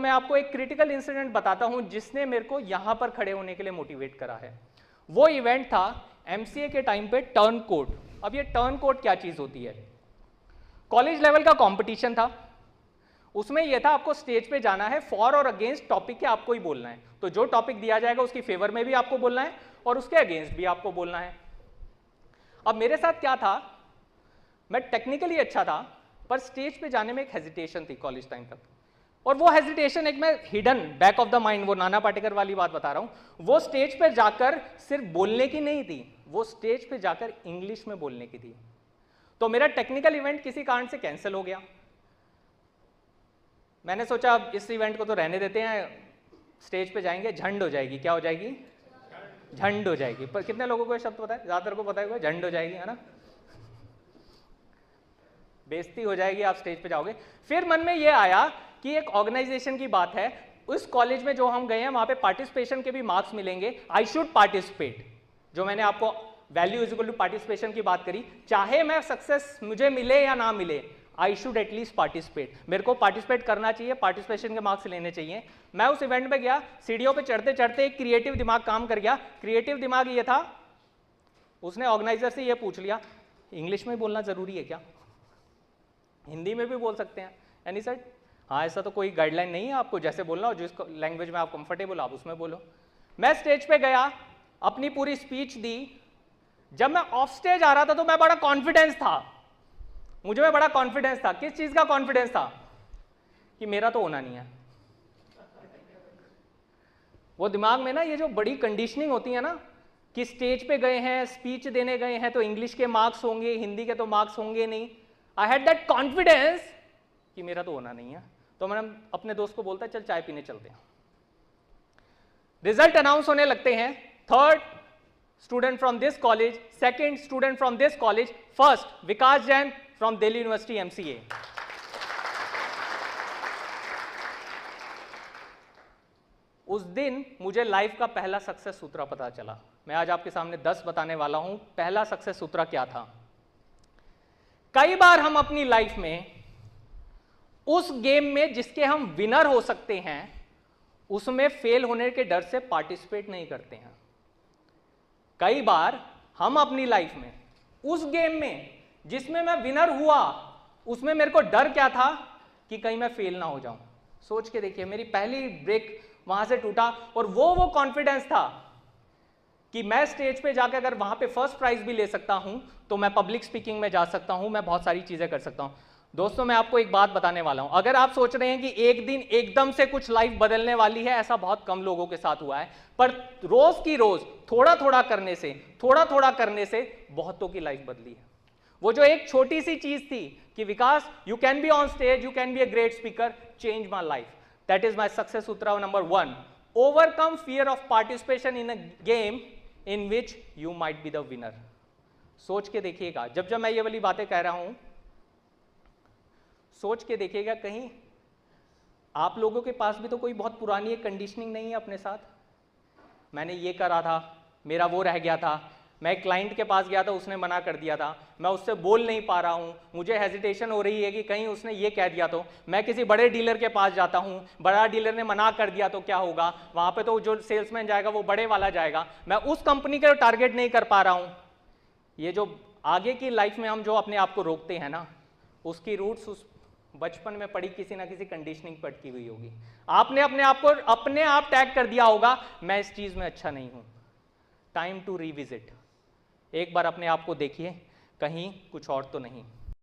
मैं आपको एक क्रिटिकल इंसिडेंट बताता हूं जिसने मेरे को यहां पर खड़े होने के लिए मोटिवेट करा है। वो इवेंट था एमसीए के टाइम पे टर्न कोड। अब ये टर्न कोड क्या चीज होती है? कॉलेज लेवल का कंपटीशन था, उसमें यह था आपको स्टेज पे जाना है, फॉर और अगेंस्ट टॉपिक के आपको ही बोलना है। तो जो टॉपिक दिया जाएगा उसकी फेवर में भी आपको बोलना है और उसके अगेंस्ट भी आपको बोलना है। अब मेरे साथ क्या था, मैं टेक्निकली अच्छा था पर स्टेज पे जाने में एक हेजिटेशन थी कॉलेज टाइम तक। और वो हेजिटेशन एक मैं hidden back of the mind, वो नाना पाटेकर वाली बात बता रहा हूं, वो स्टेज पे जाकर सिर्फ बोलने की नहीं थी, वो स्टेज पे जाकर इंग्लिश में बोलने की थी। तो मेरा टेक्निकल इवेंट किसी कारण से कैंसिल हो गया। मैंने सोचा अब इस इवेंट को तो रहने देते हैं, स्टेज पे जाएंगे झंड हो जाएगी। क्या हो जाएगी? झंड हो जाएगी। पर कितने लोगों को ये शब्द पता है? ज्यादातर को पता है झंड हो जाएगी, है ना? बेइज्जती हो जाएगी, आप स्टेज पे जाओगे। फिर मन में ये आया कि एक ऑर्गेनाइजेशन की बात है, उस कॉलेज में जो हम गए हैं वहां पे पार्टिसिपेशन के भी मार्क्स मिलेंगे, आई शुड पार्टिसिपेट। जो मैंने आपको value is equal to participation की बात करी, चाहे मैं सक्सेस मुझे मिले या ना मिले, आई शुड एटलीस्ट पार्टिसिपेट। मेरे को पार्टिसिपेट करना चाहिए, पार्टिसिपेशन के मार्क्स लेने चाहिए। मैं उस इवेंट में गया, सीढ़ियों पे चढ़ते चढ़ते एक क्रिएटिव दिमाग काम कर गया। क्रिएटिव दिमाग ये था, उसने ऑर्गेनाइजर से ये पूछ लिया, इंग्लिश में बोलना जरूरी है क्या? हिंदी में भी बोल सकते हैं? यानी सर हाँ, ऐसा तो कोई गाइडलाइन नहीं है, आपको जैसे बोलना हो, जिस लैंग्वेज में आप कंफर्टेबल आप उसमें बोलो। मैं स्टेज पे गया, अपनी पूरी स्पीच दी। जब मैं ऑफ स्टेज आ रहा था तो मैं बड़ा कॉन्फिडेंस था, मुझे में बड़ा कॉन्फिडेंस था। किस चीज का कॉन्फिडेंस था? कि मेरा तो होना नहीं है। वो दिमाग में ना ये जो बड़ी कंडीशनिंग होती है ना, कि स्टेज पे गए हैं, स्पीच देने गए हैं तो इंग्लिश के मार्क्स होंगे, हिंदी के तो मार्क्स होंगे नहीं। आई हैड दैट कॉन्फिडेंस कि मेरा तो होना नहीं है। तो मैंने अपने दोस्त को बोलता चल चाय पीने चलते हैं। रिजल्ट अनाउंस होने लगते हैं, third student from this college, second student from this college, first Vikas Jain from Delhi university MCA. उस दिन मुझे लाइफ का पहला सक्सेस सूत्र पता चला। मैं आज आपके सामने 10 बताने वाला हूं। पहला सक्सेस सूत्र क्या था? कई बार हम अपनी लाइफ में उस गेम में जिसके हम विनर हो सकते हैं उसमें फेल होने के डर से पार्टिसिपेट नहीं करते हैं। कई बार हम अपनी लाइफ में उस गेम में जिसमें मैं विनर हुआ उसमें मेरे को डर क्या था? कि कहीं मैं फेल ना हो जाऊं। सोच के देखिए, मेरी पहली ब्रेक वहां से टूटा। और वो कॉन्फिडेंस था कि मैं स्टेज पे जाकर अगर वहां पे फर्स्ट प्राइज भी ले सकता हूं तो मैं पब्लिक स्पीकिंग में जा सकता हूं, मैं बहुत सारी चीजें कर सकता हूं। दोस्तों मैं आपको एक बात बताने वाला हूं, अगर आप सोच रहे हैं कि एक दिन एकदम से कुछ लाइफ बदलने वाली है, ऐसा बहुत कम लोगों के साथ हुआ है। पर रोज की रोज थोड़ा थोड़ा करने से बहुतों की लाइफ बदली है। वो जो एक छोटी सी चीज थी कि Vikas you can be on stage, you can be a great speaker, change my life. That is my success sutra number 1, overcome fear of participation in a game in which you might be the winner. सोच के देखिएगा, जब मैं ये वाली बातें कह रहा हूं, सोच के देखिएगा, कहीं आप लोगों के पास भी तो कोई बहुत पुरानी एक कंडीशनिंग नहीं है अपने साथ। मैंने ये करा था, मेरा वो रह गया था, मैं एक क्लाइंट के पास गया था, उसने मना कर दिया था, मैं उससे बोल नहीं पा रहा हूं, मुझे हेजिटेशन हो रही है कि कहीं उसने ये कह दिया तो। मैं किसी बड़े डीलर के पास जाता हूं, बड़ा डीलर ने मना कर दिया तो क्या होगा? वहां पे तो जो सेल्समैन जाएगा वो बड़े वाला जाएगा, मैं उस कंपनी का टारगेट नहीं कर पा रहा हूं। ये जो आगे की लाइफ में हम जो अपने आप को रोकते हैं ना, उसकी रूट्स उस बचपन में पड़ी किसी ना किसी कंडीशनिंग पर अटकी हुई होगी। आपने अपने आप को अपने आप टैग कर दिया होगा, मैं इस चीज में अच्छा नहीं हूं। Time to revisit. एक बार अपने आप को देखिए, कहीं कुछ और तो नहीं।